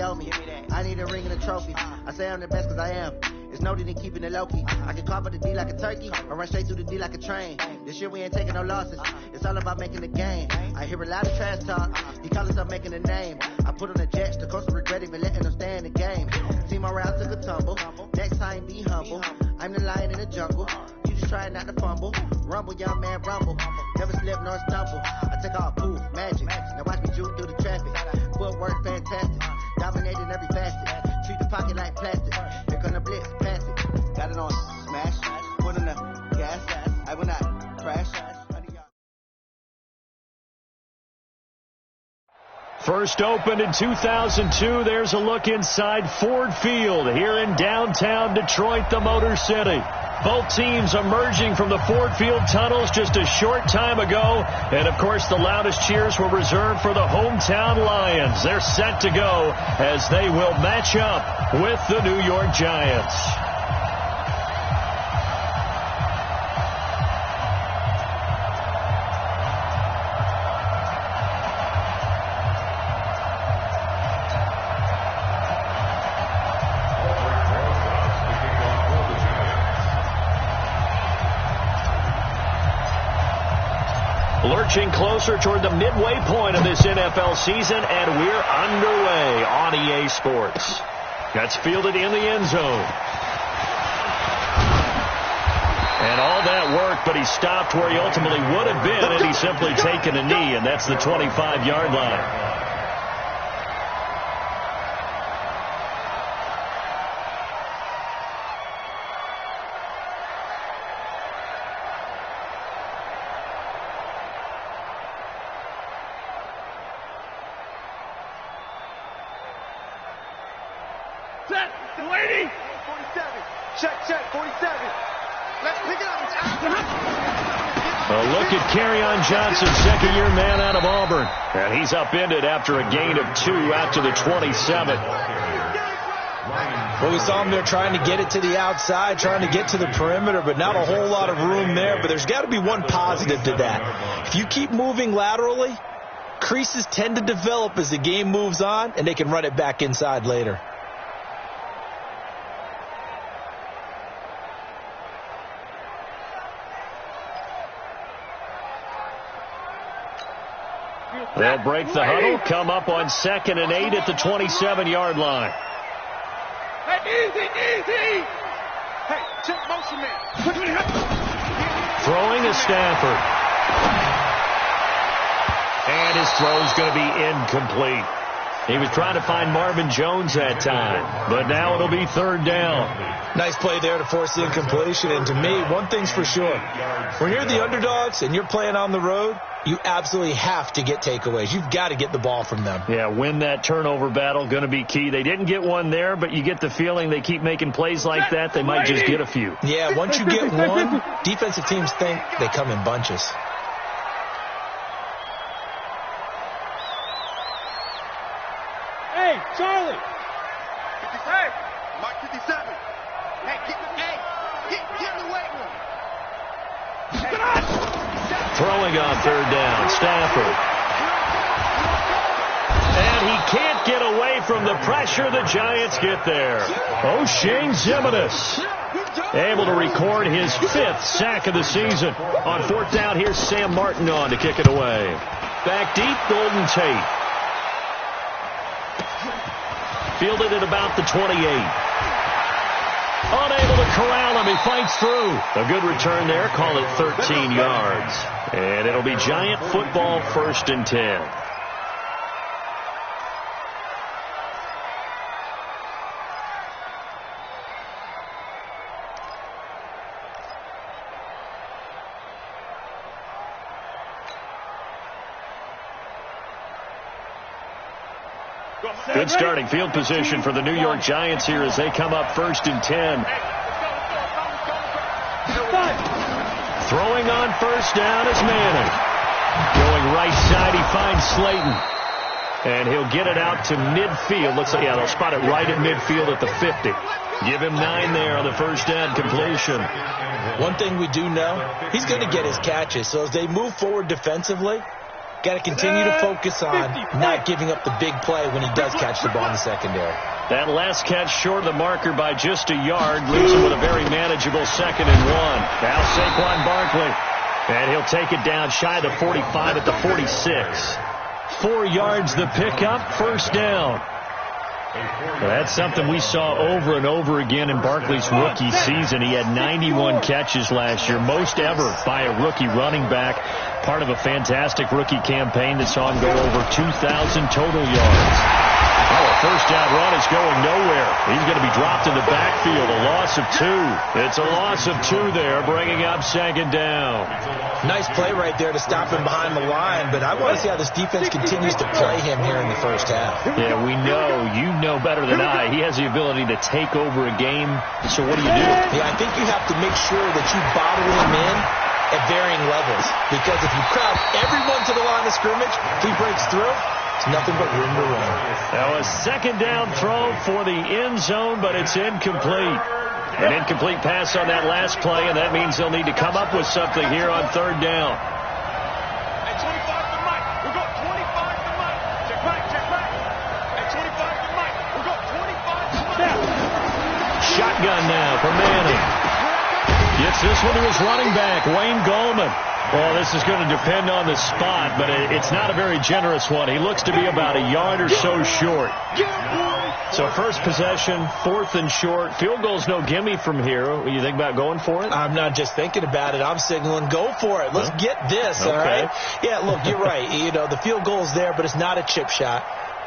below me. I need a ring and a trophy. I say I'm the best cause I am. It's no need in keeping it low-key. I can carve up the D like a turkey or run straight through the D like a train. This year we ain't taking no losses. It's all about making the game. I hear a lot of trash talk. He call himself making a name. I put on the Jets. The coach will regret even letting them stay in the game. Team around took a tumble. Next time be humble. I'm the lion in the jungle. You just try not to fumble. Rumble, young man, rumble. Never slip nor stumble. I take all poof, magic. Now watch me juke through the traffic. Footwork fantastic. Dominating every facet. Treat the pocket like plastic. Here come the blitz, pass it. Got it on smash. Put on the gas. I will not crash. First opened in 2002. There's a look inside Ford Field here in downtown Detroit, the Motor City. Both teams emerging from the Ford Field tunnels just a short time ago. And, of course, the loudest cheers were reserved for the hometown Lions. They're set to go as they will match up with the New York Giants. Lurching closer toward the midway point of this NFL season, and we're underway on EA Sports. That's fielded in the end zone. And all that work, but he stopped where he ultimately would have been had he simply taken a knee, and that's the 25-yard line. Johnson, second-year man out of Auburn. And he's upended after a gain of 2 out to the 27. Well, we saw him there trying to get it to the outside, trying to get to the perimeter, but not a whole lot of room there. But there's got to be one positive to that. If you keep moving laterally, creases tend to develop as the game moves on, and they can run it back inside later. They'll break the huddle, come up on 2nd and 8 at the 27-yard line. Hey, easy! Hey, check motion man. Throwing to Stafford. And his throw's going to be incomplete. He was trying to find Marvin Jones that time, but now it'll be 3rd down. Nice play there to force the incompletion, and to me, one thing's for sure. When you're the underdogs and you're playing on the road, you absolutely have to get takeaways. You've got to get the ball from them. Yeah, win that turnover battle, going to be key. They didn't get one there, but you get the feeling they keep making plays like that, they might just get a few. Yeah, once you get one, defensive teams think they come in bunches. Hey, Charlie. Hey, Mark 57. Hey, get in the weight room. Throwing on 3rd down, Stafford. And he can't get away from the pressure. The Giants get there. O'Shane Ximines able to record his 5th sack of the season. On 4th down, here's Sam Martin on to kick it away. Back deep, Golden Tate. Fielded at about the 28. Unable to corral him. He fights through. A good return there. Call it 13 yards. And it'll be Giant football, 1st and 10. Good starting field position for the New York Giants here as they come up 1st and 10. Throwing on 1st down is Manning. Going right side, he finds Slayton. And he'll get it out to midfield. Looks like, yeah, they'll spot it right at midfield at the 50. Give him 9 there on the 1st down completion. One thing we do know, he's going to get his catches. So as they move forward defensively, Got to continue to focus on not giving up the big play when he does catch the ball in the secondary. That last catch short of the marker by just a yard leaves him with a very manageable 2nd and 1. Now Saquon Barkley. And he'll take it down shy of the 45 at the 46. 4 yards the pickup, 1st down. Well, that's something we saw over and over again in Barkley's rookie season. He had 91 catches last year, most ever by a rookie running back. Part of a fantastic rookie campaign that saw him go over 2,000 total yards. Oh, a 1st down run is going nowhere. He's going to be dropped in the backfield. A loss of 2. It's a loss of 2 there, bringing up 2nd down. Nice play right there to stop him behind the line, but I want to see how this defense continues to play him here in the 1st half. Yeah, we know. You know better than I. He has the ability to take over a game. So what do you do? Yeah, I think you have to make sure that you bottle him in at varying levels, because if you crowd everyone to the line of scrimmage, if he breaks through, it's nothing but room to run. That was 2nd down throw for the end zone, but it's incomplete. An incomplete pass on that last play, and that means they'll need to come up with something here on 3rd down. Hey, 25 to Mike. We'll go 25 to Mike. Check back, check back. Hey, 25 to Mike. We'll go 25 to Mike. Shotgun now for Manning. Gets this one to his running back, Wayne Gallman. Well, this is going to depend on the spot, but it's not a very generous one. He looks to be about a yard or so short. So first possession, 4th and short. Field goal's no gimme from here. What do you think about going for it? I'm not just thinking about it. I'm signaling go for it. Let's get this, all right? Yeah, look, you're right. You know, the field goal's there, but it's not a chip shot.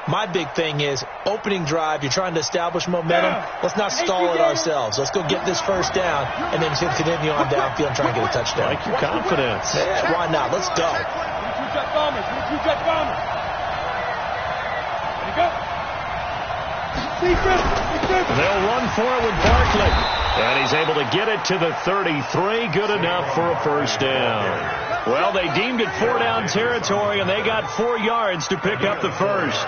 My big thing is opening drive. You're trying to establish momentum. Let's not stall it ourselves. Let's go get this 1st down and then continue on downfield and try and get a touchdown. Like your confidence. Yeah, why not? Let's go. They'll run for it with Barkley. And he's able to get it to the 33. Good enough for a 1st down. Well, they deemed it 4-down territory, and they got 4 yards to pick up the 1st.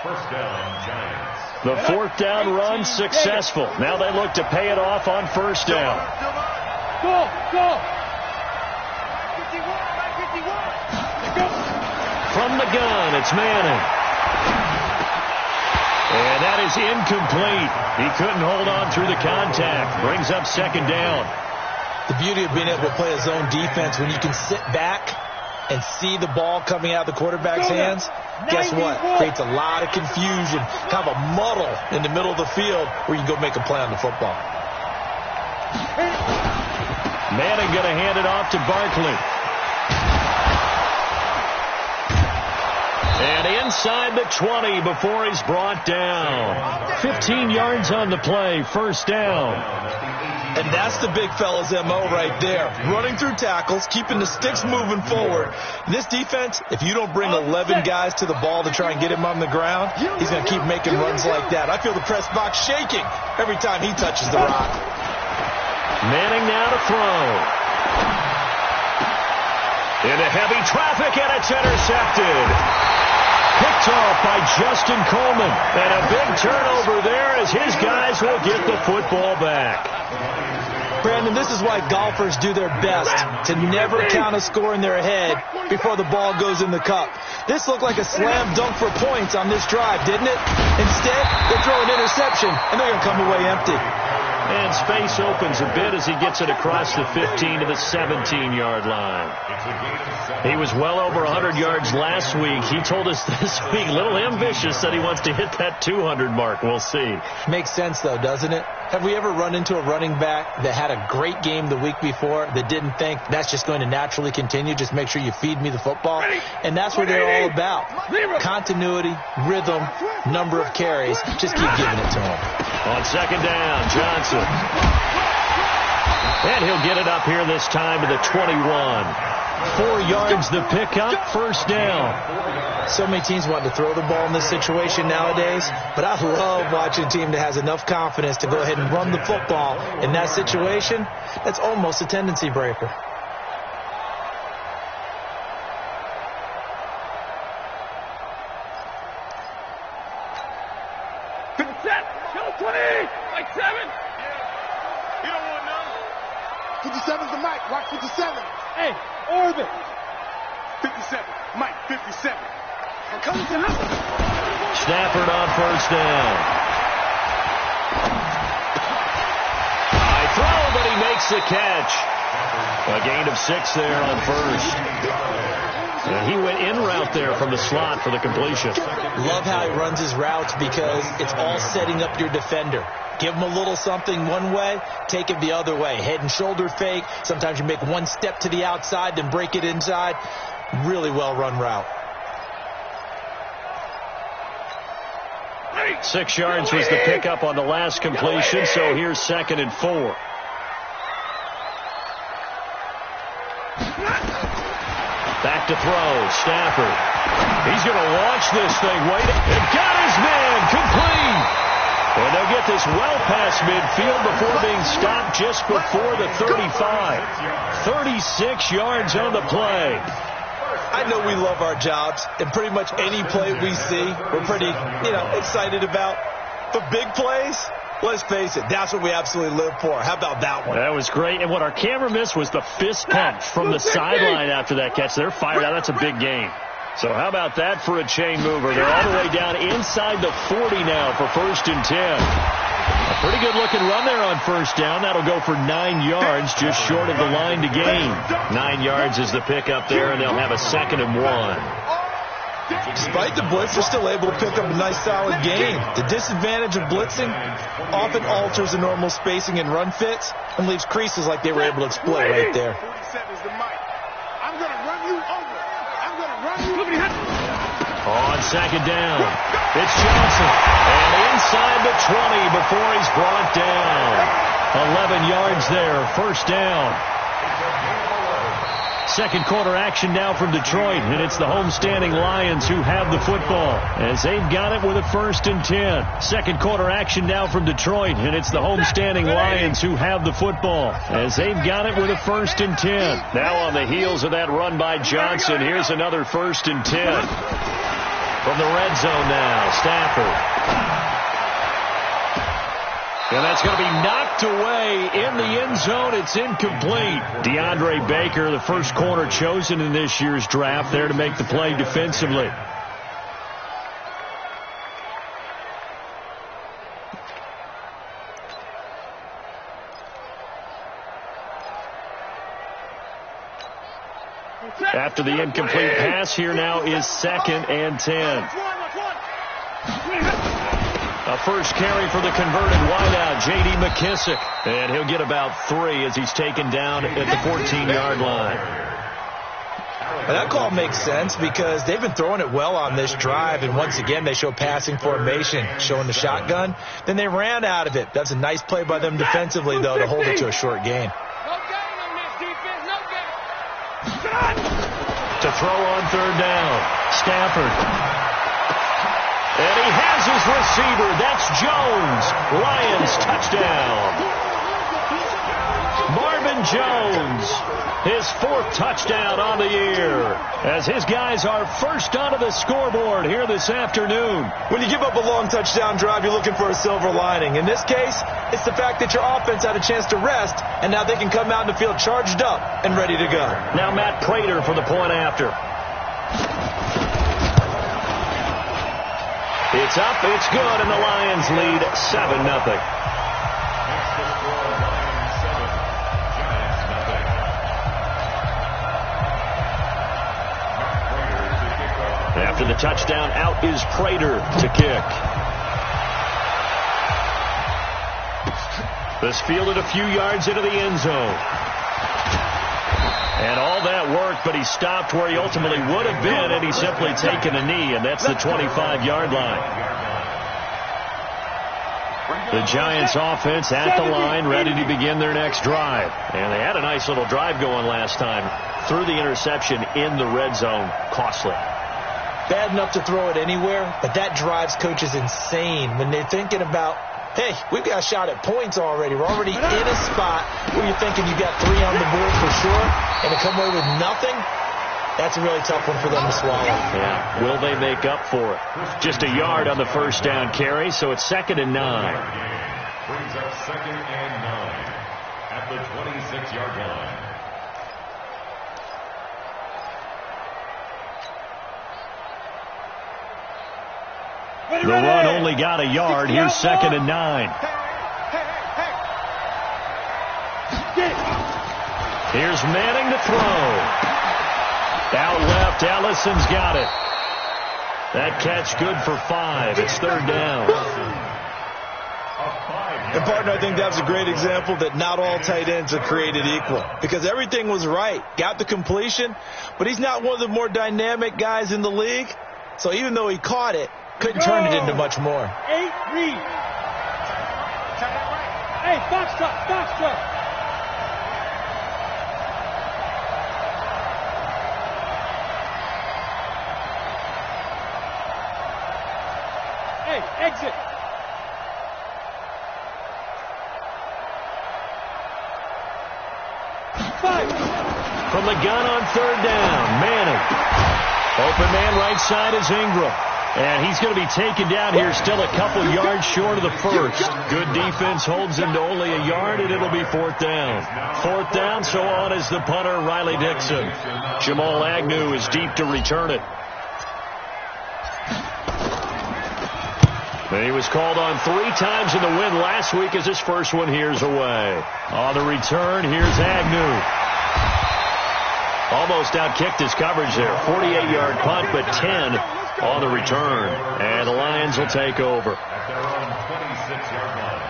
1st down, Giants. The 4th down run successful. Now they look to pay it off on 1st down. Go, go. From the gun, it's Manning. And that is incomplete. He couldn't hold on through the contact. Brings up 2nd down. The beauty of being able to play a zone defense when you can sit back and see the ball coming out of the quarterback's hands, guess what? Creates a lot of confusion, kind of a muddle in the middle of the field where you can go make a play on the football. Manning going to hand it off to Barkley. And inside the 20 before he's brought down. 15 yards on the play, 1st down. And that's the big fella's MO right there. Running through tackles, keeping the sticks moving forward. This defense, if you don't bring 11 guys to the ball to try and get him on the ground, he's going to keep making runs like that. I feel the press box shaking every time he touches the rock. Manning now to throw. Into heavy traffic, and it's intercepted. Picked off by Justin Coleman. And a big turnover there as his guys will get the football back. Brandon, this is why golfers do their best to never count a score in their head before the ball goes in the cup. This looked like a slam dunk for points on this drive, didn't it? Instead, they throw an interception, and they're going to come away empty. And space opens a bit as he gets it across the 15 to the 17-yard line. He was well over 100 yards last week. He told us this week, a little ambitious, that he wants to hit that 200 mark. We'll see. Makes sense, though, doesn't it? Have we ever run into a running back that had a great game the week before that didn't think that's just going to naturally continue? Just make sure you feed me the football. And that's what they're all about. Continuity, rhythm, number of carries. Just keep giving it to him. On 2nd down, Johnson. And he'll get it up here this time to the 21. 4 yards the pickup, 1st down. So many teams want to throw the ball in this situation nowadays, but I love watching a team that has enough confidence to go ahead and run the football in that situation. That's almost a tendency breaker. Go 20, like 7. You don't want none. 57's the mic. Watch 57. Hey, orbit. 57. Mike, 57. Stafford on first down. High throw, but he makes the catch. A gain of 6 there on first. And he went in route there from the slot for the completion. Love how he runs his routes because it's all setting up your defender. Give him a little something one way, take it the other way. Head and shoulder fake. Sometimes you make one step to the outside, then break it inside. Really well run route. 6 yards was the pickup on the last completion, so here's 2nd and 4. Back to throw, Stafford. He's going to launch this thing. Wait, and got his man, complete. And they'll get this well past midfield before being stopped just before the 35. 36 yards on the play. I know we love our jobs, and pretty much any play we see, we're pretty, excited about. But big plays, let's face it, that's what we absolutely live for. How about that one? That was great. And what our camera missed was the fist pump from the sideline after that catch. They're fired out. That's a big gain. So how about that for a chain mover? They're all the way down inside the 40 now for 1st and 10. A pretty good-looking run there on first down. That'll go for 9 yards, just short of the line to gain. 9 yards is the pickup there, and they'll have a 2nd and 1. Despite the blitz, they're still able to pick up a nice, solid gain. The disadvantage of blitzing often alters the normal spacing and run fits and leaves creases like they were able to exploit right there. 47 is the mic. I'm going to run you over. I'm going to run you over. On 2nd down, it's Johnson. And inside the 20 before he's brought down. 11 yards there, 1st down. 2nd quarter action now from Detroit, and it's the homestanding Lions who have the football as they've got it with a 1st and 10. 2nd quarter action now from Detroit, and it's the homestanding Lions who have the football as they've got it with a 1st and 10. Now on the heels of that run by Johnson, here's another 1st and 10. From the red zone now, Stafford. And that's going to be knocked away in the end zone. It's incomplete. DeAndre Baker, the first corner chosen in this year's draft, there to make the play defensively. After the incomplete pass, here now is 2nd and 10. A first carry for the converted wideout, J.D. McKissick. And he'll get about 3 as he's taken down at the 14-yard line. Well, that call makes sense because they've been throwing it well on this drive, and once again they show passing formation, showing the shotgun. Then they ran out of it. That's a nice play by them defensively, though, to hold it to a short gain. To throw on 3rd down, Stafford. And he has his receiver. That's Jones. Lions touchdown. Marvin Jones, his 4th touchdown on the year, as his guys are first onto the scoreboard here this afternoon. When you give up a long touchdown drive, you're looking for a silver lining. In this case, it's the fact that your offense had a chance to rest, and now they can come out in the field charged up and ready to go. Now Matt Prater for the point after. It's up, it's good, and the Lions lead 7-0. After the touchdown, out is Prater to kick. This fielded a few yards into the end zone. And all that worked, but he stopped where he ultimately would have been, and he's simply taken a knee, and that's the 25-yard line. The Giants offense at the line, ready to begin their next drive. And they had a nice little drive going last time. Threw the interception in the red zone. Costly. Bad enough to throw it anywhere, but that drives coaches insane when they're thinking about, hey, we've got a shot at points already. We're already in a spot where you're thinking you've got 3 on the board for sure, and to come away with nothing, that's a really tough one for them to swallow. Yeah, will they make up for it? Just a yard on the first down carry, so it's 2nd and 9. Brings up 2nd and 9 at the 26-yard line. The run only got a yard. Here's 2nd and 9. Here's Manning to throw. Out left, Ellison's got it. That catch good for 5. It's 3rd down. And, partner, I think that's a great example that not all tight ends are created equal, because everything was right. Got the completion, but he's not one of the more dynamic guys in the league. So even though he caught it, couldn't turn it into much more. 8 read. Hey, foxtrot. Hey, exit. From the gun on 3rd down, Manning. Open man right side is Ingram. And he's going to be taken down here, still a couple yards short of the first. Good defense holds him to only a yard, and it'll be 4th down. 4th down, so on is the punter, Riley Dixon. Jamal Agnew is deep to return it. He was called on 3 times in the win last week as his first one here's away. On the return, here's Agnew. Almost outkicked his coverage there. 48-yard punt, but 10 on the return. And the Lions will take over. At their own 26-yard line.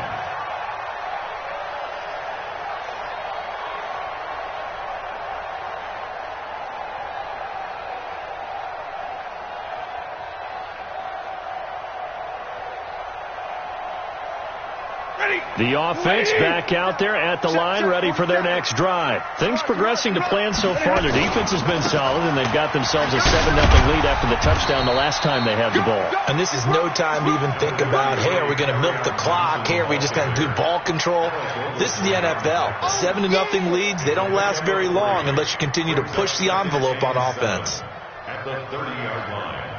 The offense back out there at the line, ready for their next drive. Things progressing to plan so far. Their defense has been solid, and they've got themselves a 7-0 lead after the touchdown the last time they had the ball. And this is no time to even think about, hey, are we going to milk the clock? Hey, are we just going to do ball control? This is the NFL. 7-0 leads, they don't last very long unless you continue to push the envelope on offense. At the 30-yard line.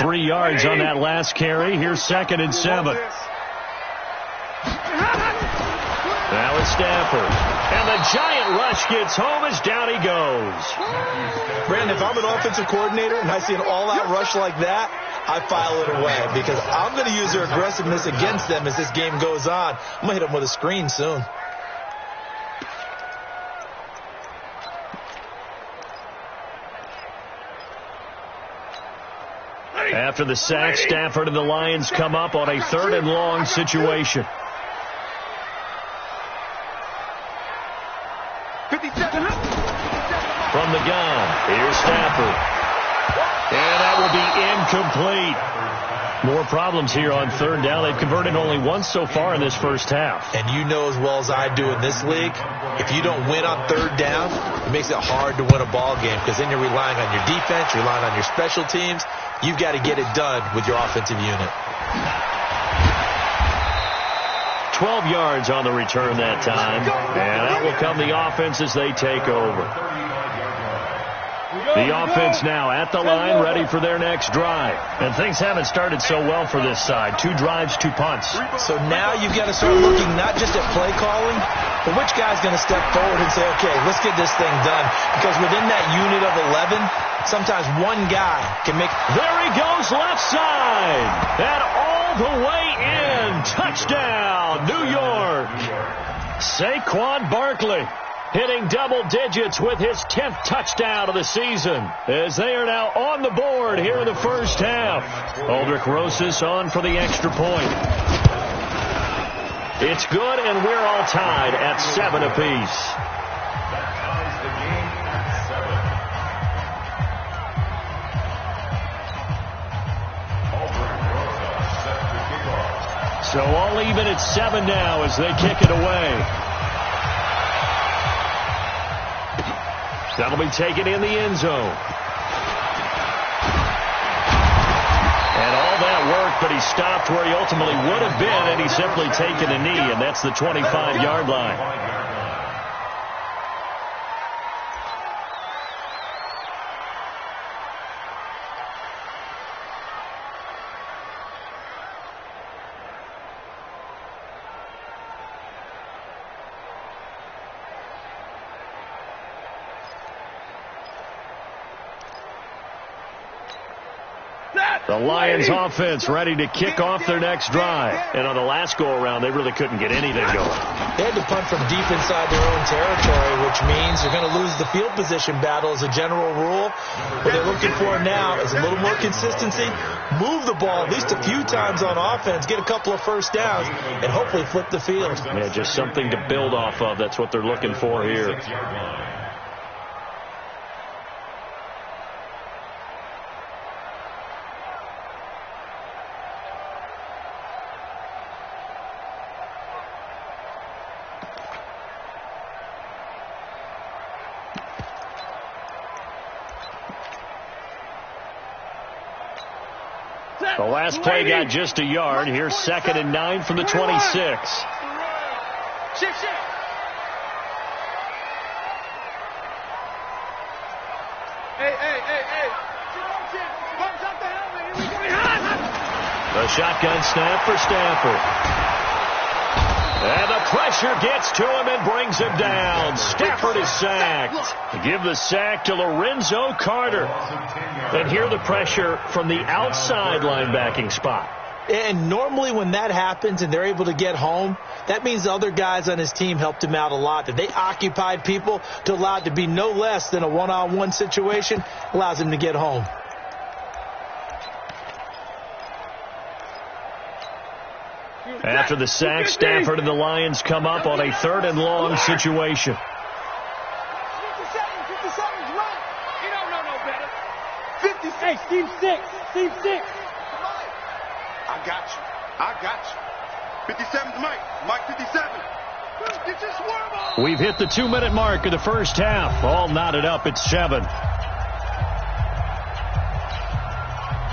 3 yards on that last carry. Here's 2nd and 7. Now it's Stafford. And the giant rush gets home as down he goes. Brandon, if I'm an offensive coordinator and I see an all-out rush like that, I file it away because I'm going to use their aggressiveness against them as this game goes on. I'm going to hit them with a screen soon. After the sack, Stafford and the Lions come up on a 3rd and long situation. 57. From the gun, here's Stafford. And that will be incomplete. More problems here on 3rd down. They've converted only once so far in this first half. And you know as well as I do in this league, if you don't win on 3rd down, it makes it hard to win a ball game because then you're relying on your defense, you're relying on your special teams. You've got to get it done with your offensive unit. 12 yards on the return that time. And that will come the offense as they take over. The offense now at the line, ready for their next drive. And things haven't started so well for this side. 2 drives, 2 punts. So now you've got to start looking not just at play calling, but which guy's going to step forward and say, okay, let's get this thing done. Because within that unit of 11, sometimes one guy can make... There he goes, left side. And all the way in. Touchdown, New York. Saquon Barkley hitting double digits with his 10th touchdown of the season as they are now on the board here in the first half. Aldrich Rosas on for the extra point. It's good, and we're all tied at 7 apiece. That ties the game at 7. Aldrich Rosas set the kickoff. So all even at 7 now as they kick it away. That'll be taken in the end zone. And all that work, but he stopped where he ultimately would have been, and he's simply taken a knee, and that's the 25-yard line. The Lions offense ready to kick off their next drive. And on the last go-around, they really couldn't get anything going. They had to punt from deep inside their own territory, which means you're going to lose the field position battle as a general rule. What they're looking for now is a little more consistency, move the ball at least a few times on offense, get a couple of first downs, and hopefully flip the field. Yeah, just something to build off of. That's what they're looking for here. The last play got just a yard. Here's 2nd and 9 from the 26. The shotgun snap for Stafford. And the pressure gets to him and brings him down. Stafford is sacked. Give the sack to Lorenzo Carter. And here the pressure from the outside linebacking spot. And normally when that happens and they're able to get home, that means the other guys on his team helped him out a lot. That they occupied people to allow it to be no less than a one-on-one situation, allows him to get home. After the sack, Stafford and the Lions come up on a 3rd and long situation. 57's right. You don't know no better. 56. Steve 6. Steve 6. I got you. 57's Mike. Mike 57. Get your swerve on. We've hit the 2-minute mark of the first half. All knotted up at 7.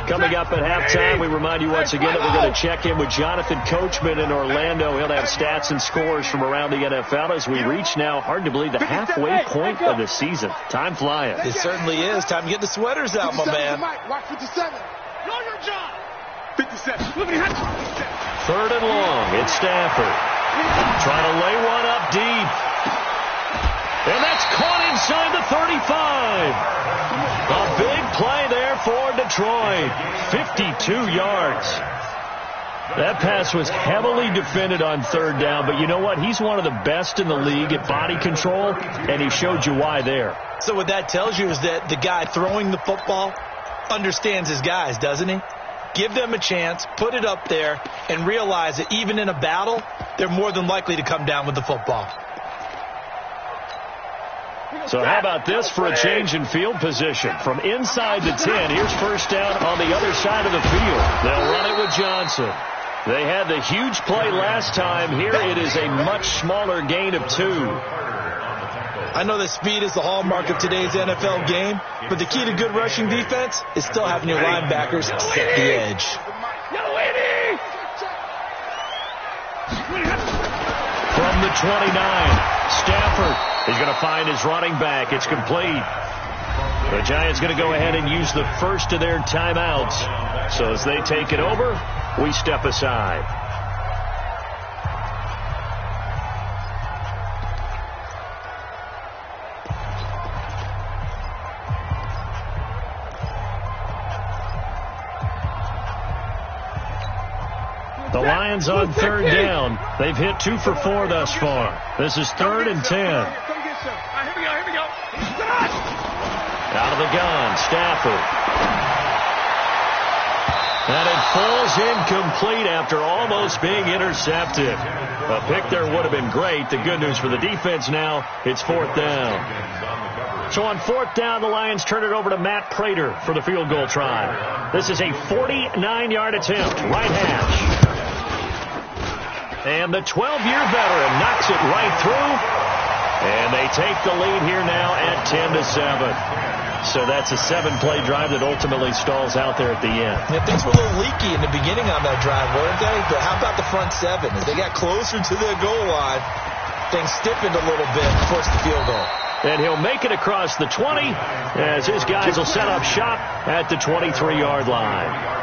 Coming up at halftime, we remind you once again that we're going to check in with Jonathan Coachman in Orlando. He'll have stats and scores from around the NFL as we reach now, hard to believe, the halfway point of the season. Time flying. It certainly is. Time to get the sweaters out, my man. Watch 57. Know your job. 57. 3rd and long. It's Stafford. Trying to lay one up deep. And that's caught inside the 35. A big play there for Detroit. 52 yards. That pass was heavily defended on 3rd down, but you know what? He's one of the best in the league at body control, and he showed you why there. So what that tells you is that the guy throwing the football understands his guys, doesn't he? Give them a chance, put it up there, and realize that even in a battle, they're more than likely to come down with the football. So how about this for a change in field position? From inside the 10, here's 1st down on the other side of the field. They'll run it with Johnson. They had the huge play last time. Here it is a much smaller gain of 2. I know that speed is the hallmark of today's NFL game, but the key to good rushing defense is still having your linebackers set the edge. From the 29, Stafford is going to find his running back. It's complete. The Giants going to go ahead and use the first of their timeouts. So as they take it over, we step aside. The Lions on 3rd down. They've hit 2 for 4 thus far. This is 3rd and 10. Here we go. Out of the gun, Stafford. And it falls incomplete after almost being intercepted. A pick there would have been great. The good news for the defense now, it's 4th down. So on 4th down, the Lions turn it over to Matt Prater for the field goal try. This is a 49-yard attempt, right hash. And the 12-year veteran knocks it right through. And they take the lead here now at 10-7. So that's a 7-play drive that ultimately stalls out there at the end. Yeah, things were a little leaky in the beginning on that drive, weren't they? But how about the front 7? As they got closer to the goal line, things stiffened a little bit and forced the field goal. And he'll make it across the 20 as his guys will set up shop at the 23-yard line.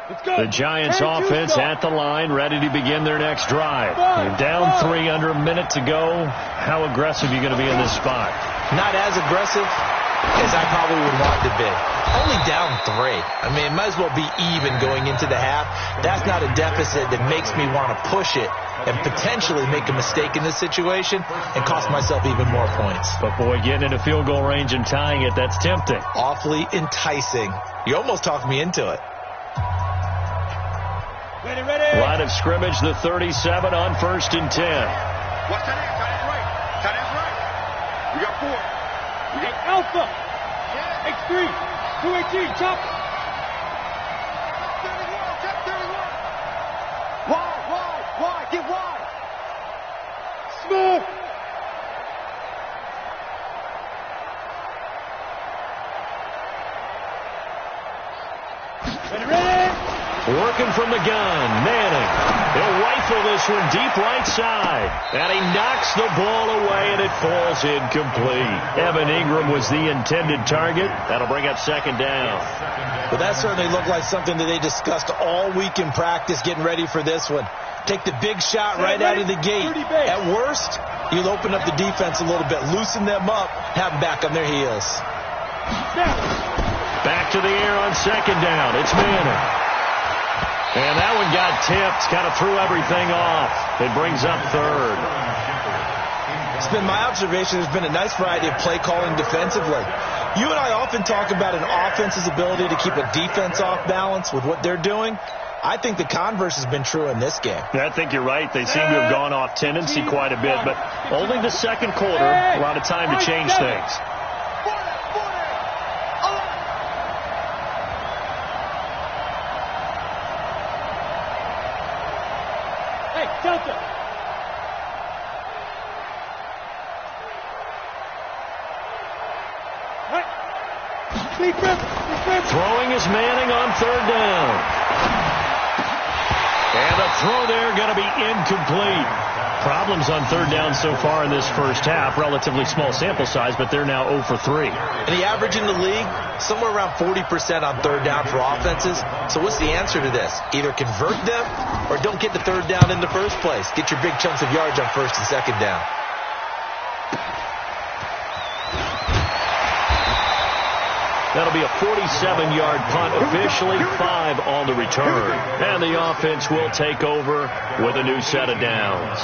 The Giants offense at the line, ready to begin their next drive. You're down 3 under a minute to go. How aggressive are you going to be in this spot? Not as aggressive as I probably would want to be. Only down 3. I mean, it might as well be even going into the half. That's not a deficit that makes me want to push it and potentially make a mistake in this situation and cost myself even more points. But, boy, getting into field goal range and tying it, that's tempting. Awfully enticing. You almost talked me into it. Ready. Line of scrimmage, the 37 on 1st and 10. Watch that end. Tight end's right. We got 4. We got Alpha. X3. 218. Chop. Wide. Get wide. Smooth. Ready. Working from the gun, Manning. He'll rifle this one deep right side. And he knocks the ball away, and it falls incomplete. Evan Ingram was the intended target. That'll bring up 2nd down. But that certainly looked like something that they discussed all week in practice getting ready for this one. Take the big shot right out of the gate. At worst, you'll open up the defense a little bit, loosen them up, have them back on their heels. Back to the air on 2nd down. It's Manning. And that one got tipped, kind of threw everything off. It brings up 3rd. It's been my observation there's been a nice variety of play calling defensively. You and I often talk about an offense's ability to keep a defense off balance with what they're doing. I think the converse has been true in this game. I think you're right. They seem to have gone off tendency quite a bit, but only the 2nd quarter, a lot of time to change things. Delta. Throwing is Manning on 3rd down. And the throw there going to be incomplete. Problems on 3rd down so far in this first half. Relatively small sample size, but they're now 0 for 3. And the average in the league, somewhere around 40% on 3rd down for offenses. So what's the answer to this? Either convert them or don't get the 3rd down in the first place. Get your big chunks of yards on 1st and 2nd down. That'll be a 47-yard punt, officially 5 on the return. And the offense will take over with a new set of downs.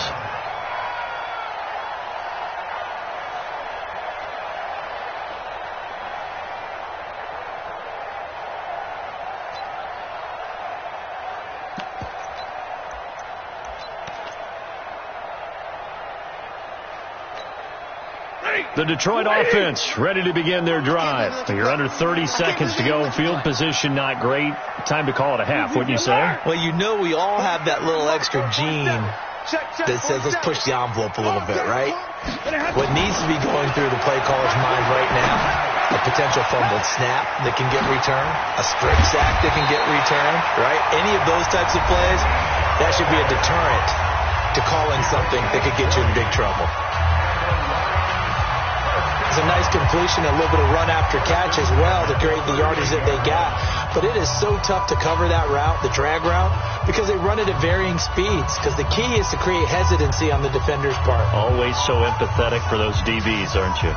The Detroit offense ready to begin their drive. You're under 30 seconds to go. Field position not great. Time to call it a half, wouldn't you say? Well, you know we all have that little extra gene that says let's push the envelope a little bit, right? What needs to be going through the play caller's mind right now, a potential fumbled snap that can get returned, a strip sack that can get returned, right? Any of those types of plays, that should be a deterrent to calling something that could get you in big trouble. It's a nice completion, a little bit of run after catch as well to create the yardage that they got. But it is so tough to cover that route, the drag route, because they run it at varying speeds. Because the key is to create hesitancy on the defender's part. Always so empathetic for those DBs, aren't you?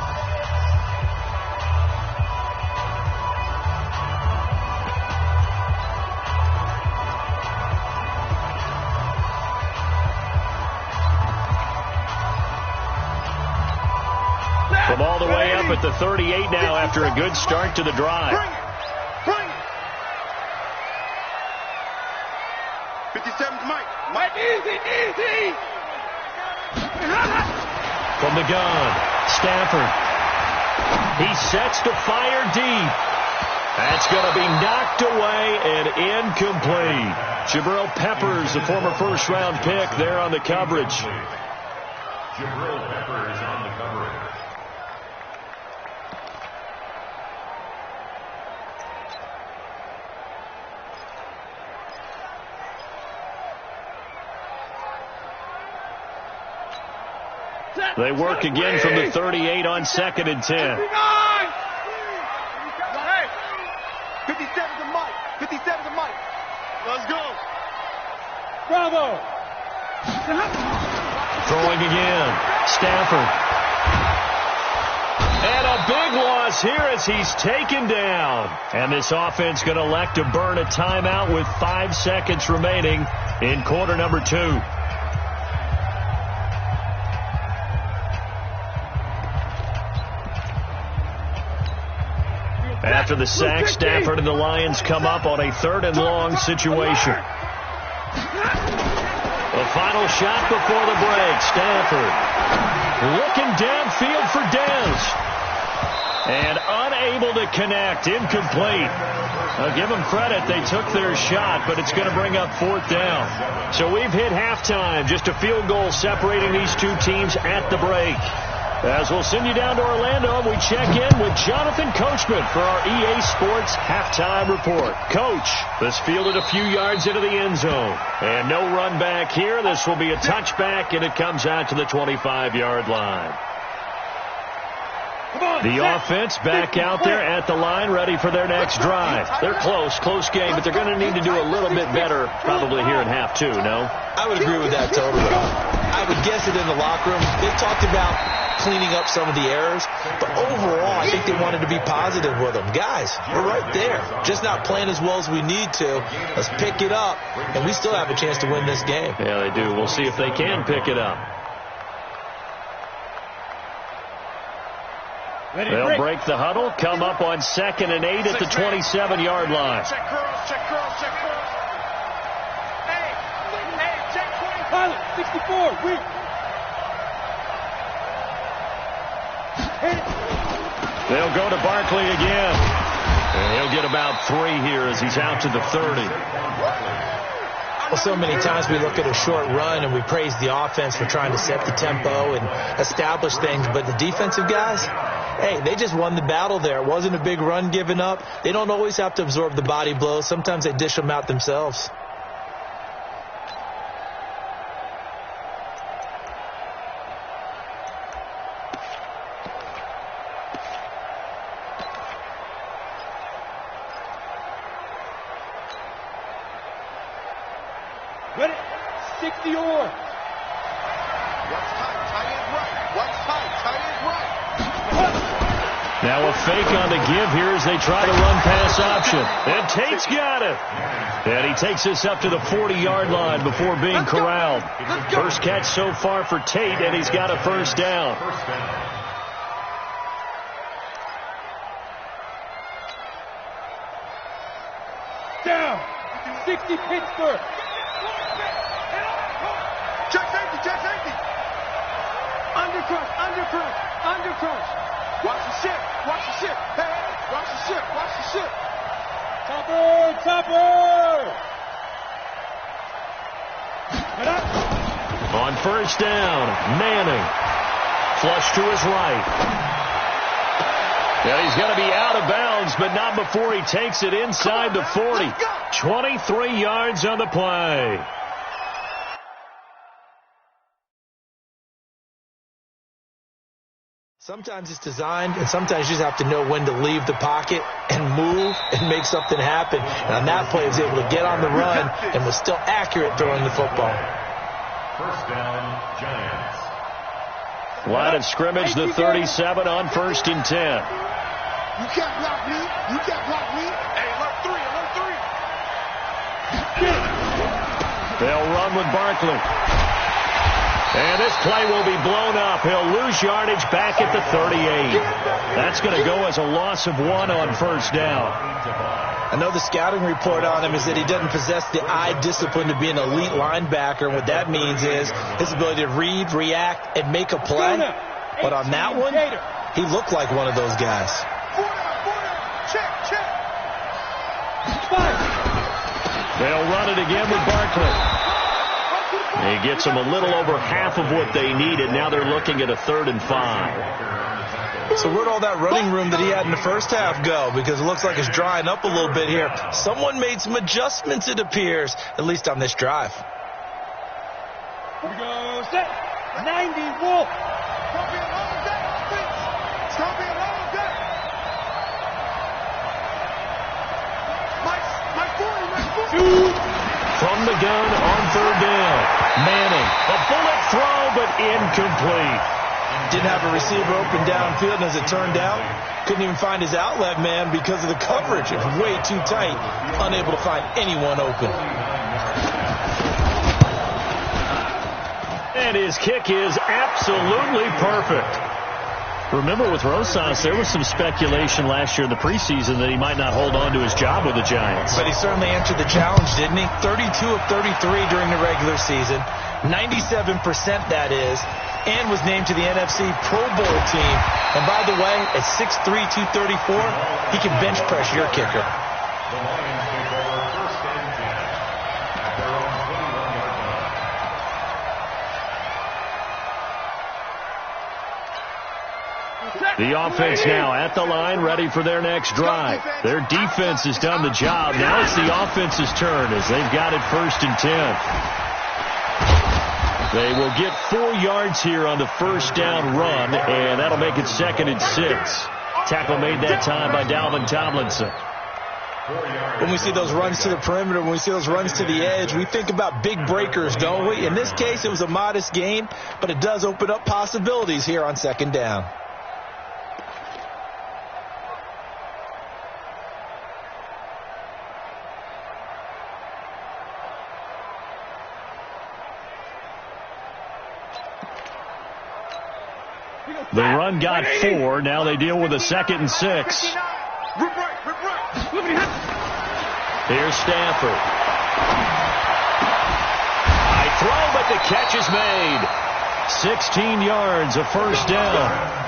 From all the way up at the 38 now after a good start to the drive. Bring it. 57's Mike. Mike, easy. From the gun, Stafford. He sets to fire deep. That's going to be knocked away and incomplete. Jabril Peppers, the former first-round pick, there on the coverage. Jabril Peppers on the coverage. They work again from the 38 on 2nd and 10. 57's Mike. 57's Mike. Let's go. Bravo. Throwing again. Stafford. And a big loss here as he's taken down. And this offense going to elect to burn a timeout with 5 seconds remaining in quarter number 2. After the sack, Stafford and the Lions come up on a 3rd and long situation. The final shot before the break. Stafford looking downfield for Dez. And unable to connect. Incomplete. I'll give them credit. They took their shot, but it's going to bring up 4th down. So we've hit halftime. Just a field goal separating these two teams at the break. As we'll send you down to Orlando, we check in with Jonathan Coachman for our EA Sports Halftime Report. Coach, this fielded a few yards into the end zone. And no run back here. This will be a touchback, and it comes out to the 25-yard line. The offense back out there at the line, ready for their next drive. They're close game, but they're going to need to do a little bit better probably here in half 2, no? I would agree with that totally. I would guess it in the locker room. They talked about cleaning up some of the errors, but overall, I think they wanted to be positive with them. Guys, we're right there. Just not playing as well as we need to. Let's pick it up, and we still have a chance to win this game. Yeah, they do. We'll see if they can pick it up. They'll break the huddle, come up on 2nd and 8 at the 27-yard line. Check girls, check girls, check girls. Hey, check 20. Pilot, 64, weak. They'll go to Barkley again. And he'll get about 3 here as he's out to the 30. Well, so many times we look at a short run and we praise the offense for trying to set the tempo and establish things, but the defensive guys, hey, they just won the battle there. It wasn't a big run given up. They don't always have to absorb the body blows. Sometimes they dish them out themselves. Ready? 60 or. What's tight? Tight end right. What's tight? Tight end right. Now a fake on the give here as they try to run pass option. And Tate's got it. And he takes this up to the 40-yard line before being corralled. First catch so far for Tate, and he's got a 1st down. Down. 60 Pittsburgh. Check safety, check safety. Undercrush, undercrush, undercrush. Watch the ship, watch the ship. Hey, watch the ship, watch the ship. Topper, topper. On 1st down, Manning. Flush to his right. Yeah, he's going to be out of bounds, but not before he takes it inside the 40. 23 yards on the play. Sometimes it's designed, and sometimes you just have to know when to leave the pocket and move and make something happen. And on that play, he was able to get on the run and was still accurate throwing the football. 1st down, Giants. Line of scrimmage, the 37 on 1st and 10. You can't block me. You can't block me. Hey, alert 3, alert 3. They'll run with Barkley. And this play will be blown up. He'll lose yardage back at the 38. That's going to go as a loss of 1 on 1st down. I know the scouting report on him is that he doesn't possess the eye discipline to be an elite linebacker. And what that means is his ability to read, react, and make a play. But on that one, he looked like one of those guys. Check, check. They'll run it again with Barkley. He gets them a little over half of what they needed. Now they're looking at a 3rd and 5. So where'd all that running room that he had in the first half go? Because it looks like it's drying up a little bit here. Someone made some adjustments, it appears, at least on this drive. Here we go. Set. 90 Wolf. It's going to be a long day, offense. It's going to be a long day. My 40, my 40. done on third down. Manning, a bullet throw, but incomplete. Didn't have a receiver open downfield, and as it turned out, couldn't even find his outlet man because of the coverage. It was way too tight, unable to find anyone open. And his kick is absolutely perfect. Remember, with Rosas, there was some speculation last year in the preseason that he might not hold on to his job with the Giants. But he certainly answered the challenge, didn't he? 32 of 33 during the regular season, 97% that is, and was named to the NFC Pro Bowl team. And by the way, at 6'3", 234, he can bench press your kicker. The Lions take over first and 10 at their own 21-yard line. The offense now at the line, ready for their next drive. Their defense has done the job. Now it's the offense's turn as they've got it first and 10. They will get 4 yards here on the first down run, and that'll make it 2nd and 6. Tackle made that time by Dalvin Tomlinson. When we see those runs to the perimeter, when we see those runs to the edge, we think about big breakers, don't we? In this case, it was a modest gain, but it does open up possibilities here on 2nd down. The run got 4. Now they deal with a 2nd and 6. Here's Stafford. High throw, but the catch is made. 16 yards, a first down.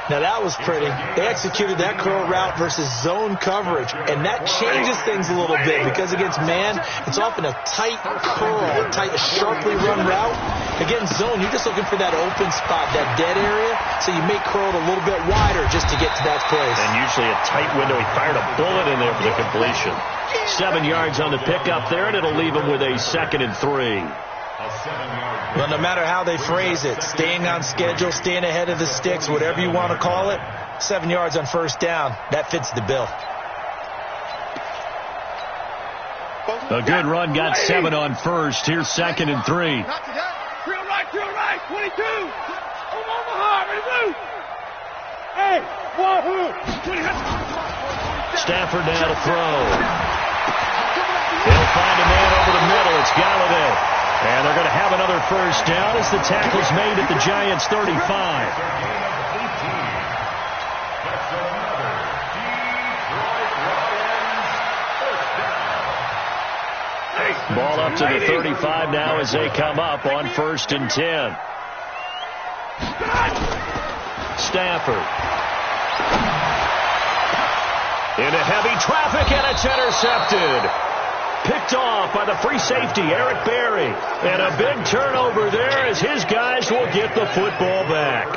Now that was pretty. They executed that curl route versus zone coverage, and that changes things a little bit because against man, it's often a tight curl, a tight, sharply run route. Against zone, you're just looking for that open spot, that dead area, so you make curl a little bit wider just to get to that place. And usually a tight window. He fired a bullet in there for the completion. 7 yards on the pickup there, and it'll leave him with a 2nd and 3. Well, no matter how they phrase it, staying on schedule, staying ahead of the sticks, whatever you want to call it, 7 yards on first down, that fits the bill. A good run got 7 on first. Here's 2nd and 3. Drill right, 22. Omaha, ready to move. Hey, Wahoo. Stafford now to throw. He'll find a man over the middle. It's Galladay. And they're going to have another first down as the tackle's made at the Giants' 35. Ball up to the 35 now as they come up on 1st and 10. Stafford. Into heavy traffic, and it's intercepted. Picked off by the free safety, Eric Berry. And a big turnover there as his guys will get the football back.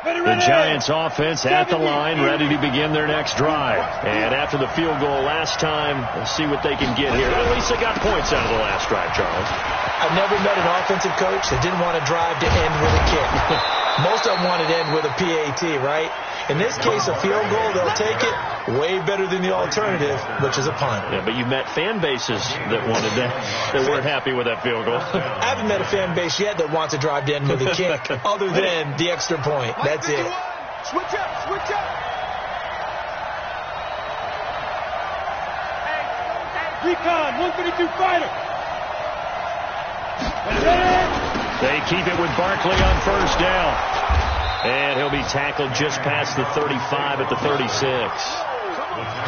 The Giants offense at the line, ready to begin their next drive. And after the field goal last time, we'll see what they can get here. At least they got points out of the last drive, Charles. I've never met an offensive coach that didn't want to drive to end with a kick. Most of them wanted to end with a PAT, right? In this case, a field goal, they'll take it. Way better than the alternative, which is a punt. Yeah, but you met fan bases that wanted that, that weren't happy with that field goal. I haven't met a fan base yet that wants to drive to end with a kick, other than the extra point. That's it. Switch up. Hey, recon, 152 fighter. They keep it with Barkley on first down. And he'll be tackled just past the 35 at the 36.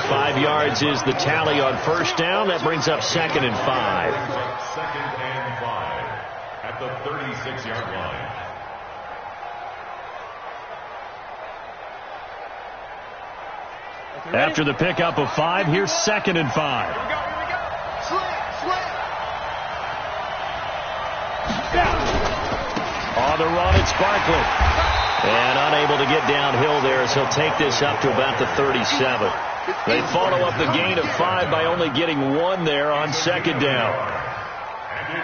5 yards is the tally on first down. That brings up 2nd and 5. 2nd and 5 at the 36-yard line. After the pickup of 5, here's 2nd and 5. On the run, it's Barkley. And unable to get downhill there as he'll take this up to about the 37. They follow up the gain of 5 by only getting 1 there on 2nd down.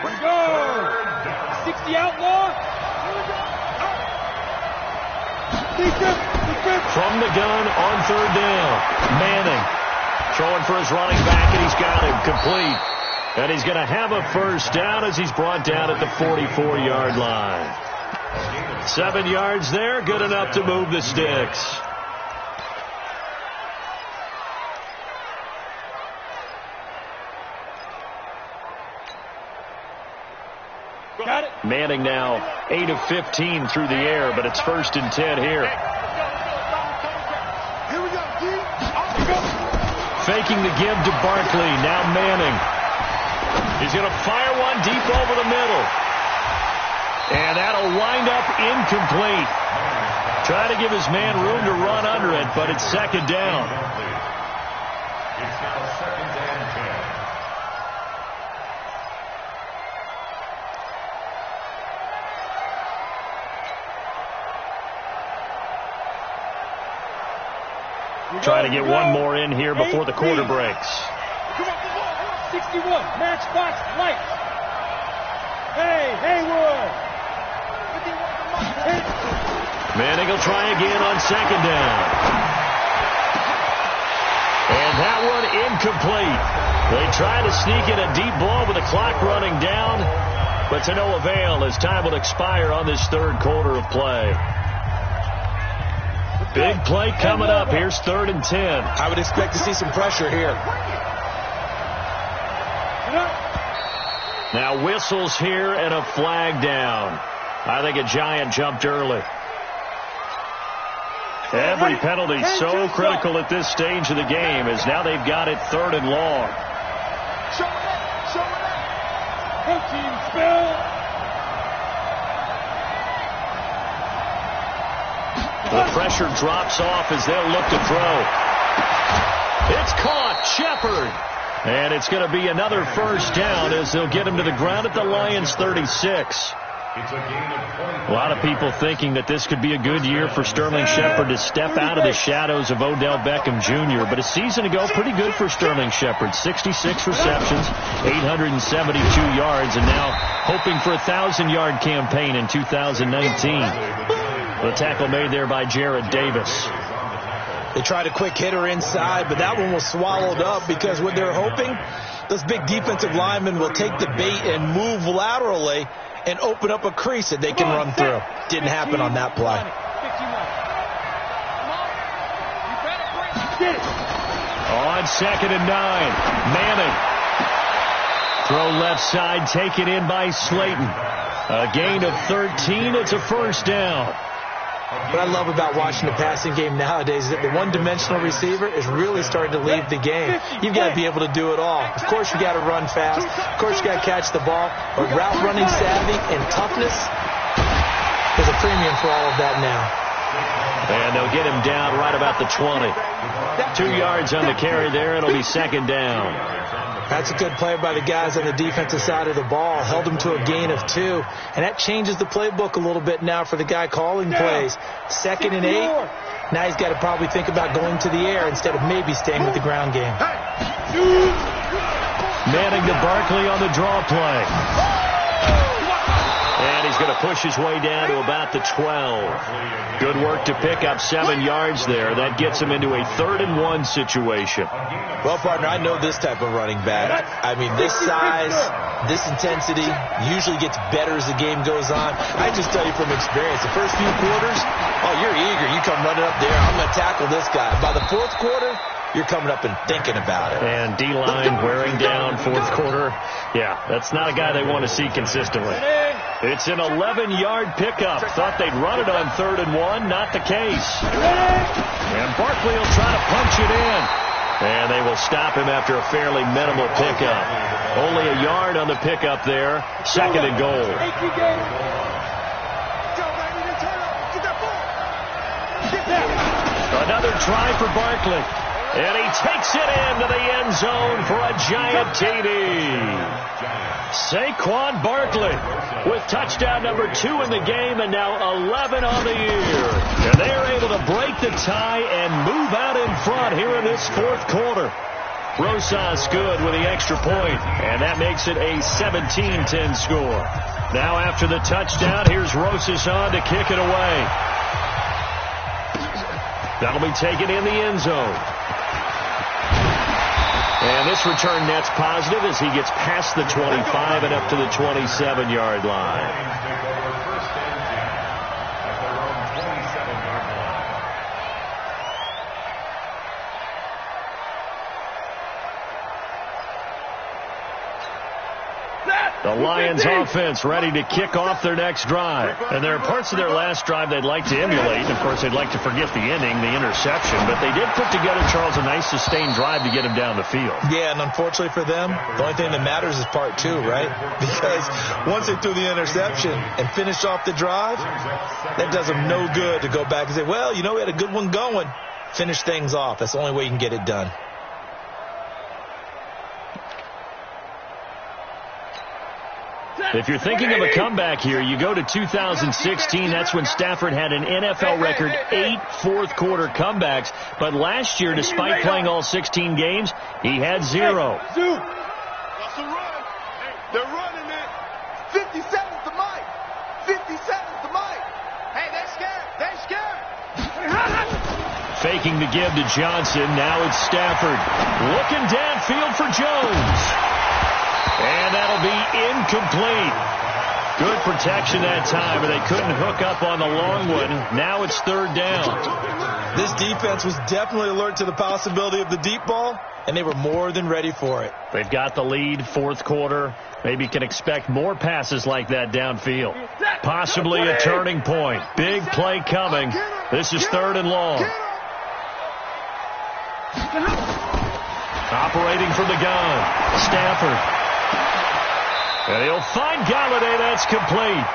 Let's go. 60 outlaw. From the gun on third down. Manning throwing for his running back, and he's got him complete. And he's going to have a first down as he's brought down at the 44-yard line. 7 yards there, good enough to move the sticks. Got it. Manning now 8 of 15 through the air, but it's 1st and 10 here. Here we go, D. Faking the give to Barkley. Now Manning. He's going to fire one deep over the middle. And that'll wind up incomplete. Trying to give his man room to run under it, but it's 2nd down. It's now 2nd and 10. Trying to get one more in here before the quarter breaks. 61, matchbox light. Hey, Haywood. Manning will try again on 2nd down. And that one incomplete. They try to sneak in a deep ball with the clock running down, but to no avail as time will expire on this 3rd quarter of play. Big play coming up. Here's 3rd and 10. I would expect to see some pressure here. Now whistles here and a flag down. I think a Giant jumped early. Every penalty so critical at this stage of the game as now they've got it 3rd and long. Coaching spell. The pressure drops off as they'll look to throw. It's caught. Shepard. And it's going to be another 1st down as they'll get him to the ground at the Lions' 36. A lot of people thinking that this could be a good year for Sterling Shepard to step out of the shadows of Odell Beckham Jr. But a season ago, pretty good for Sterling Shepard. 66 receptions, 872 yards, and now hoping for a 1,000-yard campaign in 2019. The tackle made there by Jared Davis. They tried a quick hitter inside, but that one was swallowed up because what they're hoping, those big defensive linemen will take the bait and move laterally and open up a crease that they can run through. Didn't happen on that play. On 2nd and 9, Manning. Throw left side, taken in by Slayton. A gain of 13. It's a 1st down. What I love about watching the passing game nowadays is that the one-dimensional receiver is really starting to leave the game. You've got to be able to do it all. Of course, you got to run fast. Of course, you got to catch the ball. But route running savvy and toughness is a premium for all of that now. And they'll get him down right about the 20. 2 yards on the carry there. It'll be 2nd down. That's a good play by the guys on the defensive side of the ball. Held them to a gain of 2. And that changes the playbook a little bit now for the guy calling plays. 2nd and 8. Now he's got to probably think about going to the air instead of maybe staying with the ground game. Manning to Barkley on the draw play. And he's going to push his way down to about the 12. Good work to pick up 7 yards there. That gets him into a 3rd and 1 situation. Well, partner, I know this type of running back. I mean, this size, this intensity usually gets better as the game goes on. I just tell you from experience, the first few quarters, oh, you're eager. You come running up there. I'm going to tackle this guy. By the 4th quarter, you're coming up and thinking about it. And D-line wearing down 4th quarter. Yeah, that's not a guy they want to see consistently. It's an 11-yard pickup. Thought they'd run it on 3rd and 1. Not the case. And Barkley will try to punch it in. And they will stop him after a fairly minimal pickup. Only a yard on the pickup there. 2nd and goal. Another try for Barkley. And he takes it into the end zone for a Giant TD. Saquon Barkley with touchdown number 2 in the game and now 11 on the year. And they're able to break the tie and move out in front here in this 4th quarter. Rosas good with the extra point, and that makes it a 17-10 score. Now after the touchdown, here's Rosas on to kick it away. That'll be taken in the end zone. And this return net's positive as he gets past the 25 and up to the 27-yard line. The Lions offense ready to kick off their next drive. And there are parts of their last drive they'd like to emulate. And, of course, they'd like to forget the inning, the interception. But they did put together, Charles, a nice sustained drive to get him down the field. Yeah, and unfortunately for them, the only thing that matters is part two, right? Because once they threw the interception and finished off the drive, that does them no good to go back and say, well, you know, we had a good one going. Finish things off. That's the only way you can get it done. If you're thinking of a comeback here, you go to 2016. That's when Stafford had an NFL record 8 fourth-quarter comebacks. But last year, despite playing all 16 games, he had 0. That's a run. They're running it. 57's the mic. 57's the mic. Hey, they're scared. They're scared. Faking the give to Johnson. Now it's Stafford. Looking downfield for Jones. And that'll be incomplete. Good protection that time, but they couldn't hook up on the long one. Now it's third down. This defense was definitely alert to the possibility of the deep ball, and they were more than ready for it. They've got the lead, fourth quarter. Maybe can expect more passes like that downfield. Possibly a turning point. Big play coming. This is third and long. Operating from the gun, Stafford. And he'll find Galladay. That's complete.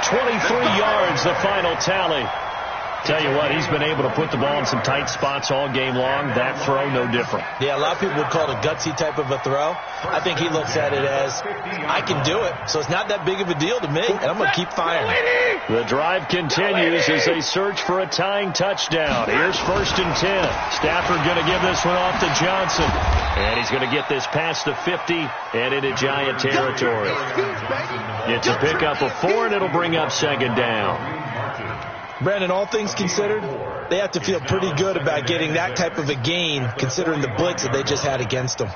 23 yards, the final tally. Tell you what, he's been able to put the ball in some tight spots all game long. That throw, no different. Yeah, a lot of people would call it a gutsy type of a throw. I think he looks at it as, I can do it, so it's not that big of a deal to me, and I'm going to keep firing. The drive continues as they search for a tying touchdown. Here's first and 10. Stafford going to give this one off to Johnson. And he's going to get this past the 50 and into Giant territory. It's a pickup of 4, and it'll bring up second down. Brandon, all things considered, they have to feel pretty good about getting that type of a gain, considering the blitz that they just had against them.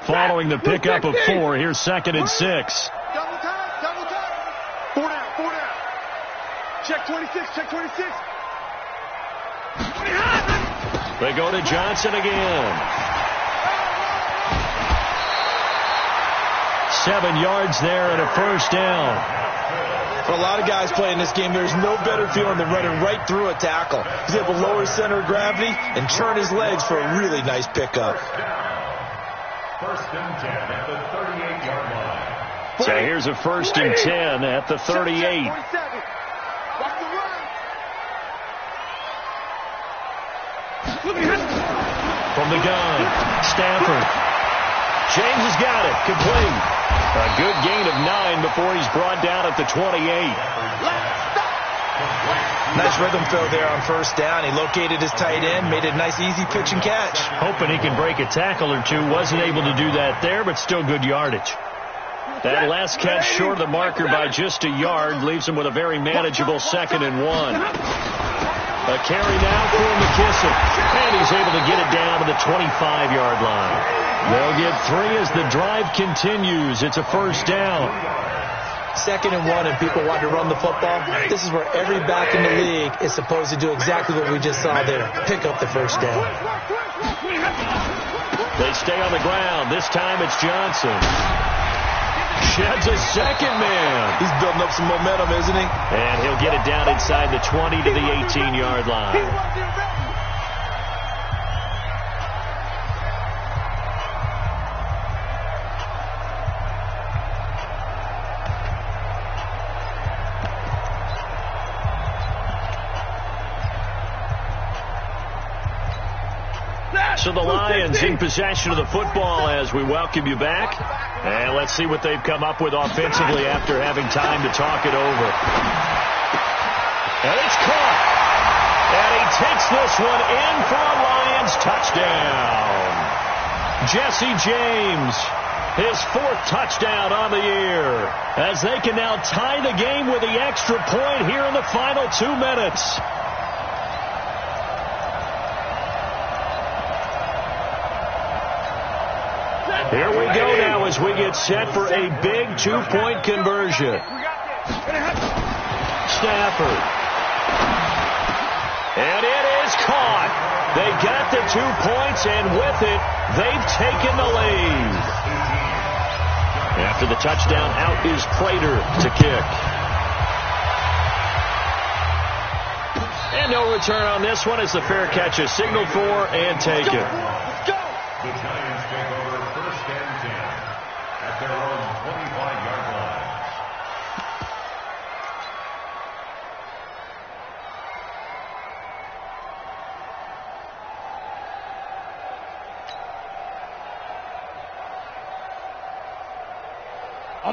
Following the pickup of 4, here's second and 6. Double time. 4 down. Check 26, check 26. They go to Johnson again. 7 yards there and a first down. For a lot of guys playing this game, there's no better feeling than running right through a tackle. He's able to lower his center of gravity and turn his legs for a really nice pickup. First and 10 at the 38-yard line. So here's a first and 10 at the 38. From the gun, Stafford. James has got it. Complete. A good gain of 9 before he's brought down at the 28. Nice rhythm throw there on first down. He located his tight end, made it a nice easy pitch and catch. Hoping he can break a tackle or two. Wasn't able to do that there, but still good yardage. That last catch short of the marker by just a yard leaves him with a very manageable second and 1. A carry now for McKissick. And he's able to get it down to the 25-yard line. They'll get 3 as the drive continues. It's a first down. Second and 1, and people want to run the football. This is where every back in the league is supposed to do exactly what we just saw there. Pick up the first down. They stay on the ground. This time it's Johnson. Sheds a second man. He's building up some momentum, isn't he? And he'll get it down inside the 20 to the 18-yard line. So the Lions in possession of the football as we welcome you back. And let's see what they've come up with offensively after having time to talk it over. And it's caught. And he takes this one in for a Lions touchdown. Jesse James, his 4th touchdown on the year, as they can now tie the game with the extra point here in the final 2 minutes. Here we go now as we get set for a big two-point conversion. Stafford. And it is caught. They got the 2 points, and with it, they've taken the lead. After the touchdown, out is Prater to kick. And no return on this one as the fair catch is signaled for and taken. The Giants take over 1st and 10 at their own 25-yard line.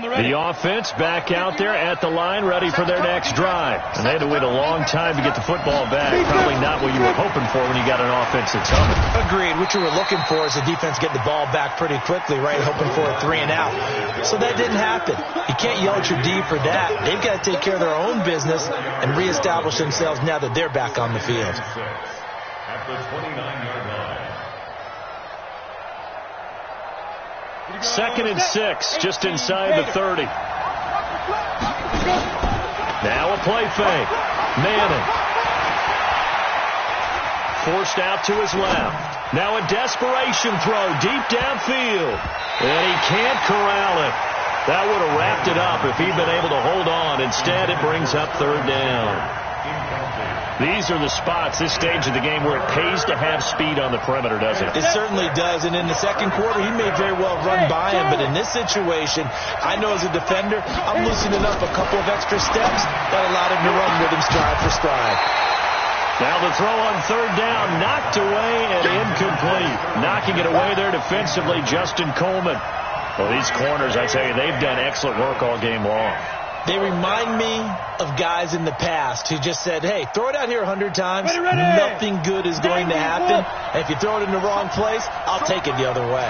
The offense back out there at the line, ready for their next drive. And they had to wait a long time to get the football back. Probably not what you were hoping for when you got an offense that's humming. Agreed. What you were looking for is the defense getting the ball back pretty quickly, right? Hoping for a 3 and out. So that didn't happen. You can't yell at your D for that. They've got to take care of their own business and reestablish themselves now that they're back on the field. At the 29-yard line. 2nd and 6, just inside the 30. Now a play fake. Manning. Forced out to his left. Now a desperation throw deep downfield. And he can't corral it. That would have wrapped it up if he'd been able to hold on. Instead, it brings up 3rd down. These are the spots, this stage of the game, where it pays to have speed on the perimeter, doesn't it? It certainly does. And in the second quarter, he may very well run by him. But in this situation, I know as a defender, I'm loosening up a couple of extra steps that allowed him to run with him stride for stride. Now the throw on 3rd down, knocked away and incomplete. Knocking it away there defensively, Justin Coleman. Well, these corners, I tell you, they've done excellent work all game long. They remind me of guys in the past who just said, hey, throw it out here 100 times. Nothing good is going to happen. And if you throw it in the wrong place, I'll take it the other way.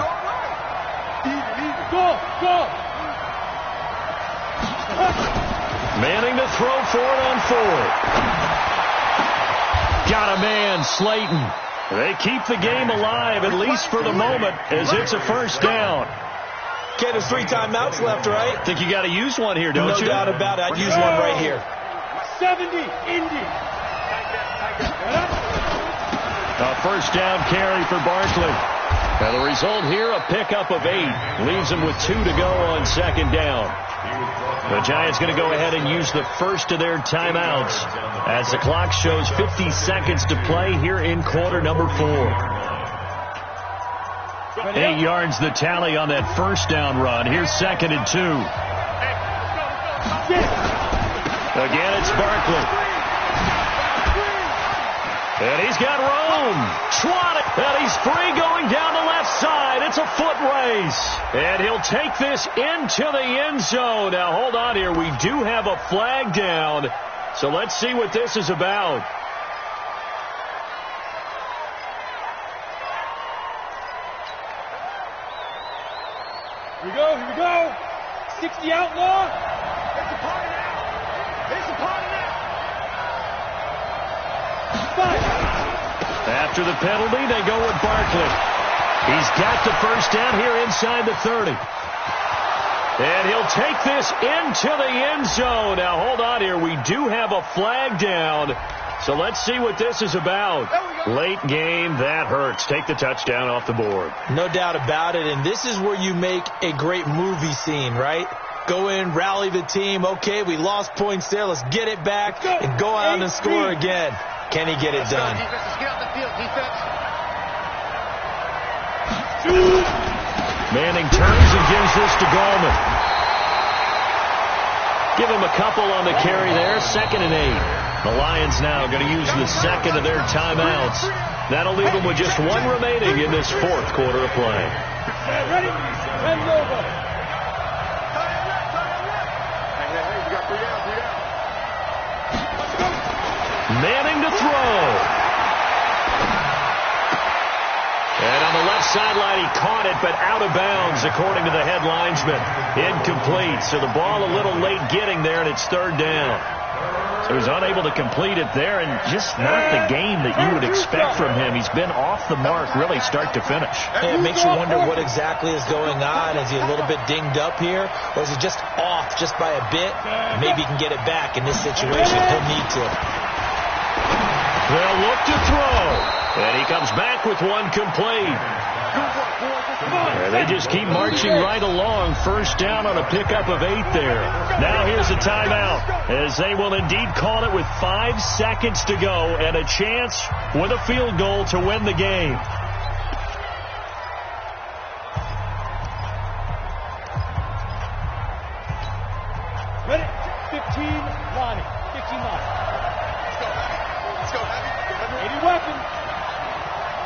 Manning to throw for it on 4th. Got a man, Slayton. They keep the game alive, at least for the moment, as it's a 1st down. Okay, there's 3 timeouts left, right? Think you got to use one here, don't you? No doubt about it. I'd use one right here. 70, Indy. A 1st down carry for Barkley. Now the result here, a pickup of 8. Leaves them with 2 to go on 2nd down. The Giants going to go ahead and use the first of their timeouts as the clock shows 50 seconds to play here in quarter number 4. 8 yards the tally on that 1st down run. Here's 2nd and 2. Again, it's Barkley. And he's got room. Swatted. And he's free going down the left side. It's a foot race. And he'll take this into the end zone. Now, hold on here. We do have a flag down. So let's see what this is about. Here we go. 60 outlaw. It's a party now. It's a party now. 5. After the penalty, they go with Barkley. He's got the 1st down here inside the 30. And he'll take this into the end zone. Now, hold on here. We do have a flag down. So let's see what this is about. Late game, that hurts. Take the touchdown off the board. No doubt about it. And this is where you make a great movie scene, right? Go in, rally the team. Okay, we lost points there. Let's get it back and go out and score again. Can he get it done? Defense, get out the field. Defense. Manning turns and gives this to Gallman. Give him a couple on the carry there. 2nd and 8. The Lions now going to use the 2nd of their timeouts. That'll leave them with just 1 remaining in this 4th quarter of play. Ready? Hands over. Manning to throw. And on the left sideline. He caught it, but out of bounds, according to the head linesman. Incomplete. So the ball a little late getting there, and it's third down. So he's unable to complete it there, and just not the game that you would expect from him. He's been off the mark, really, start to finish. It makes you wonder what exactly is going on. Is he a little bit dinged up here, or is he just off just by a bit? Maybe he can get it back in this situation. He'll need to. They'll look to throw, and he comes back with one complete. And they just keep marching right along. First down on a pickup of 8 there. Now here's a timeout, as they will indeed call it with 5 seconds to go and a chance with a field goal to win the game. Ready? 15 lining. 15 lining. Let's go, Abby. Any weapon.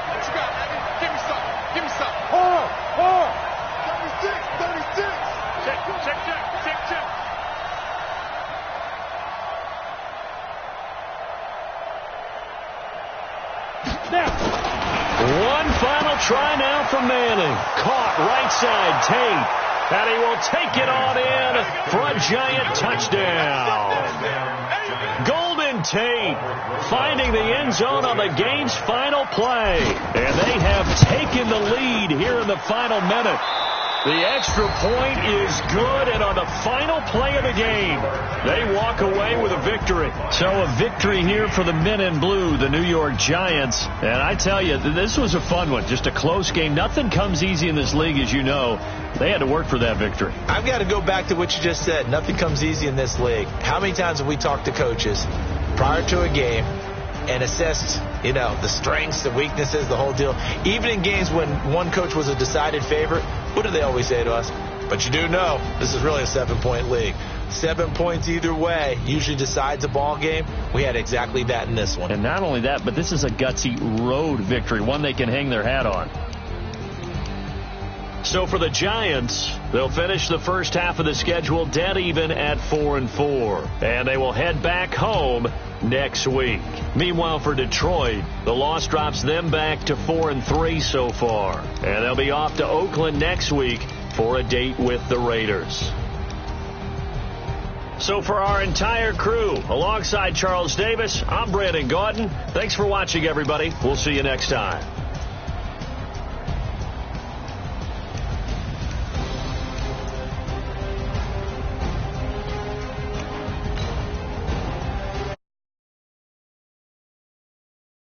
What you got, Abby? Give me some. Give me some. Hold. 36. Check. Now. One final try now for Manning. Caught right side, Tate. And he will take it on in for a giant touchdown. Golden Tate finding the end zone on the game's final play. And they have taken the lead here in the final minute. The extra point is good, and on the final play of the game, they walk away with a victory. So a victory here for the men in blue, the New York Giants. And I tell you, this was a fun one, just a close game. Nothing comes easy in this league, as you know. They had to work for that victory. I've got to go back to what you just said. Nothing comes easy in this league. How many times have we talked to coaches prior to a game and assessed, the strengths, the weaknesses, the whole deal? Even in games when one coach was a decided favorite, what do they always say to us? But you do know this is really a 7-point league. 7 points either way usually decides a ball game. We had exactly that in this one. And not only that, but this is a gutsy road victory, one they can hang their hat on. So for the Giants, they'll finish the first half of the schedule dead even at 4-4. And they will head back home next week. Meanwhile, for Detroit, the loss drops them back to 4-3 so far. And they'll be off to Oakland next week for a date with the Raiders. So for our entire crew, alongside Charles Davis, I'm Brandon Gaudin. Thanks for watching, everybody. We'll see you next time.